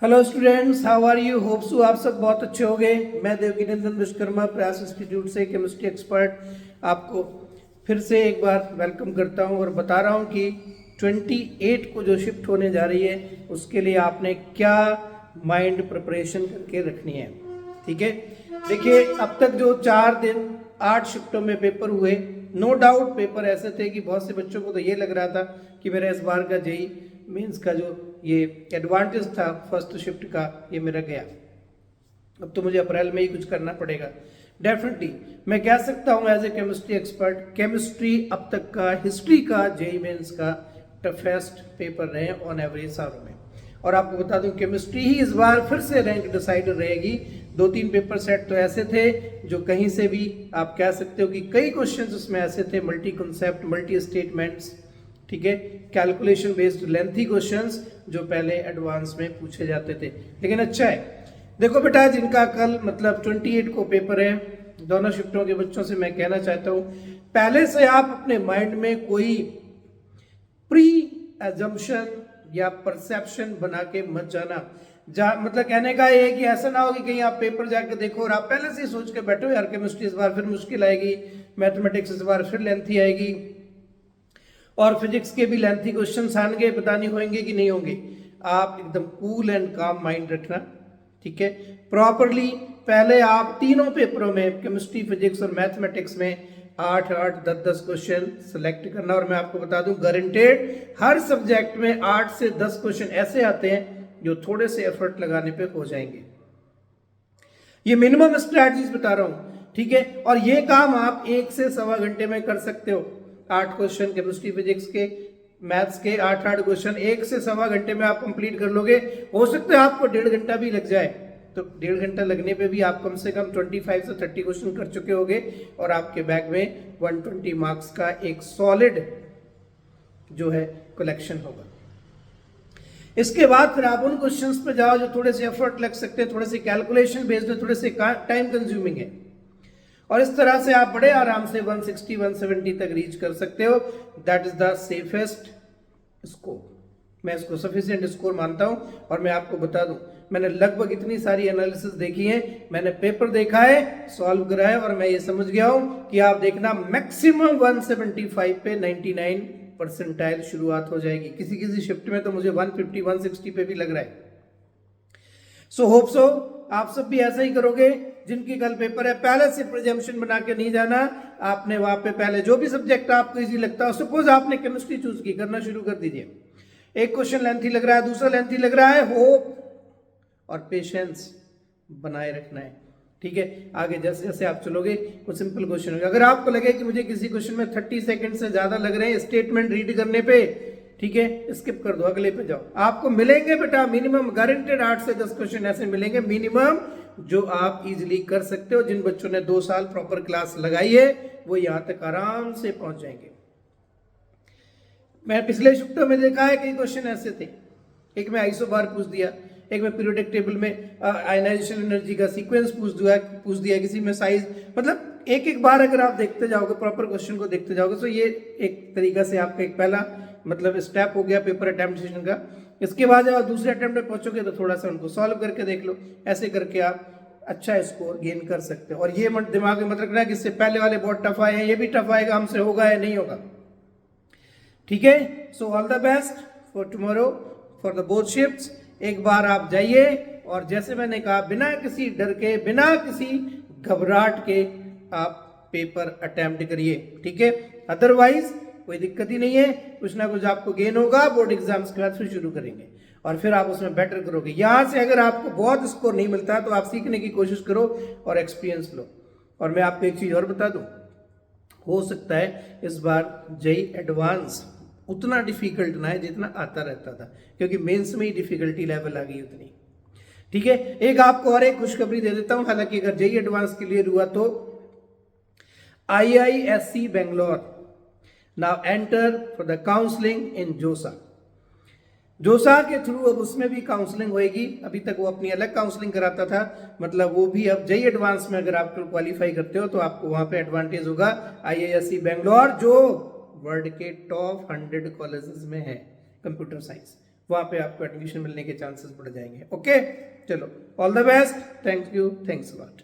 Hello students, how are you? Hope so आप सब बहुत अच्छे हो गए। मैं देवकीनंदन विश्वकर्मा प्रयास इंस्टीट्यूट से केमिस्ट्री एक्सपर्ट आपको फिर से एक बार वेलकम करता हूं और बता रहा हूं कि 28 को जो शिफ्ट होने जा रही है उसके लिए आपने क्या माइंड प्रिपरेशन करके रखनी है। ठीक है, देखिए अब तक जो 4 दिन 8 शिफ्टों में पेपर हुए, नो डाउट पेपर ऐसे थे कि बहुत से बच्चों को तो ये लग रहा था कि मेरा इस बार का जेई मीन्स का जो ये एडवांटेज था फर्स्ट शिफ्ट का, ये मेरा गया। अब तो मुझे अप्रैल में ही कुछ करना पड़ेगा। डेफिनेटली मैं कह सकता हूँ as a chemistry expert, chemistry अब तक का हिस्ट्री का जेई मेंस का टफेस्ट पेपर रहे ऑन एवरेज सालों में। और आपको बता दूं केमिस्ट्री ही इस बार फिर से रैंक डिसाइडर रहेगी। 2-3 पेपर सेट तो ऐसे थे जो कहीं से भी आप कह सकते हो कि कई क्वेश्चंस उसमें ऐसे थे, मल्टी कॉन्सेप्ट, मल्टी स्टेटमेंट्स, ठीक है, कैलकुलेशन बेस्ड लेंथी क्वेश्चंस जो पहले एडवांस में पूछे जाते थे। लेकिन अच्छा है, देखो बेटा, जिनका कल मतलब 28 को पेपर है, दोनों शिफ्टों के बच्चों से मैं कहना चाहता हूं पहले से आप अपने माइंड में कोई प्री एजम्पशन या परसेप्शन बना के मत जाना। मतलब कहने का ये है कि ऐसा ना हो कि कहीं आप पेपर जाके देखो और आप पहले से ही सोच के बैठो यार केमिस्ट्री इस बार फिर मुश्किल आएगी, मैथमेटिक्स इस बार फिर लेंथी आएगी, और फिजिक्स के भी लेंथी क्वेश्चन आएंगे, पता नहीं होंगे कि नहीं होंगे। आप एकदम कूल एंड काम माइंड रखना, ठीक है। प्रॉपरली पहले आप तीनों पेपरों में केमिस्ट्री, फिजिक्स और मैथमेटिक्स में 8-8, 10-10 क्वेश्चन सेलेक्ट करना। और मैं आपको बता दूं गारंटेड हर सब्जेक्ट में 8 से 10 क्वेश्चन ऐसे आते हैं जो थोड़े से एफर्ट लगाने पे हो जाएंगे। ये मिनिमम स्ट्रैटेजीज बता रहा हूं, ठीक है। और ये काम आप 1 से सवा घंटे में कर सकते हो। 8 क्वेश्चन केमिस्ट्री फिजिक्स के, मैथ्स के 8-8 क्वेश्चन 1 से सवा घंटे में आप कंप्लीट कर लोगे। हो सकता है आपको 1.5 घंटा भी लग जाए, तो 1.5 घंटा लगने पे भी आप कम से कम 25 से 30 क्वेश्चन कर चुके होगे और आपके बैग में 120 मार्क्स का एक सॉलिड जो है कलेक्शन होगा। इसके बाद फिर आप उन क्वेश्चंस पे जाओ जो थोड़े से एफर्ट लग सकते हैं, थोड़े से कैलकुलेशन बेस्ड है, थोड़े से टाइम कंज्यूमिंग है, और इस तरह से आप बड़े आराम से 160-170 तक रीच कर सकते हो। That is the safest score. मैं इसको सफिशिएंट स्कोर मानता हूं। और मैं आपको बता दूं, मैंने लगभग इतनी सारी एनालिसिस देखी है, मैंने पेपर देखा है, सॉल्व करा है, और मैं ये समझ गया हूं कि आप देखना मैक्सिमम 175 पे 99 परसेंटाइल शुरुआत हो जाएगी। किसी किसी शिफ्ट में तो मुझे 150-160 पे भी लग रहा है। सो होप सो आप सब भी ऐसा ही करोगे। जिनकी कल पेपर है पहले से प्रिजम्पशन बना के नहीं जाना। आपने वहां पे पहले जो भी सब्जेक्ट आपको इजी लगता है, सपोज आपने केमिस्ट्री चूज की, करना शुरू कर दीजिए। एक क्वेश्चन लेंथी लग रहा है, दूसरा लेंथी लग रहा है, होप और पेशेंस बनाए रखना है, ठीक है। आगे जैसे जैसे आप चलोगे वो सिंपल क्वेश्चन होगा। अगर आपको लगे कि मुझे किसी क्वेश्चन में 30 सेकंड से ज्यादा लग रहे हैं स्टेटमेंट रीड करने पे, ठीक है, स्किप कर दो, अगले पे जाओ। आपको मिलेंगे बेटा मिनिमम गारंटेड 8 से 10 क्वेश्चन ऐसे मिलेंगे मिनिमम जो आप इजीली कर सकते हो। जिन बच्चों ने 2 साल प्रॉपर क्लास लगाई है वो यहां तक आराम से पहुंच जाएंगे। मैं पिछले शिफ्टों में देखा है कई क्वेश्चन ऐसे थे, एक में आइसो बार पूछ दिया, एक में पीरियोडिक टेबल में आयनाइजेशन एनर्जी का सीक्वेंस पूछ दिया, किसी में साइज। मतलब एक एक बार अगर आप देखते जाओगे, प्रॉपर क्वेश्चन को देखते जाओगे, तो ये एक तरीका से आपका एक पहला मतलब स्टेप हो गया पेपर अटेम्प्ट का। इसके बाद जब आप दूसरे अटेम्प्ट में पहुंचोगे तो थोड़ा सा उनको सॉल्व करके देख लो। ऐसे करके आप अच्छा स्कोर गेन कर सकते हो। और ये दिमाग में मत रखना कि इससे पहले वाले बहुत टफ आए हैं, ये भी टफ आएगा, हमसे होगा या नहीं होगा, ठीक है। So all the best for tomorrow for the both shifts. एक बार आप जाइए और जैसे मैंने कहा बिना किसी डर के, बिना किसी घबराहट के आप पेपर अटेम्प्ट करिए, ठीक है। अदरवाइज कोई दिक्कत ही नहीं है, कुछ ना कुछ आपको गेन होगा। बोर्ड एग्जाम्स के बाद फिर शुरू करेंगे और फिर आप उसमें बेटर करोगे। यहां से अगर आपको बहुत स्कोर नहीं मिलता तो आप सीखने की कोशिश करो और एक्सपीरियंस लो। और मैं आपको एक चीज और बता दूं, हो सकता है इस बार जेई एडवांस उतना डिफिकल्ट ना है जितना आता रहता था, क्योंकि मेंस में ही डिफिकल्टी लेवल आ गई उतनी, ठीक है। एक आपको और एक खुशखबरी दे देता हूं, हालांकि अगर जेई एडवांस क्लियर हुआ तो IISc Bangalore now enter for the counselling in JoSAA. JoSAA के थ्रू अब उसमें भी काउंसलिंग होएगी। अभी तक वो अपनी अलग काउंसलिंग कराता था, मतलब वो भी अब जेई एडवांस में अगर आप क्वालिफाई करते हो तो आपको वहां पे एडवांटेज होगा। IISc बेंगलोर जो वर्ल्ड के टॉप 100 कॉलेजेस में है कंप्यूटर साइंस, वहाँ पे आपको एडमिशन मिलने के चांसेस बढ़ जाएंगे। ओके, चलो, all the best, thank you, thanks a lot.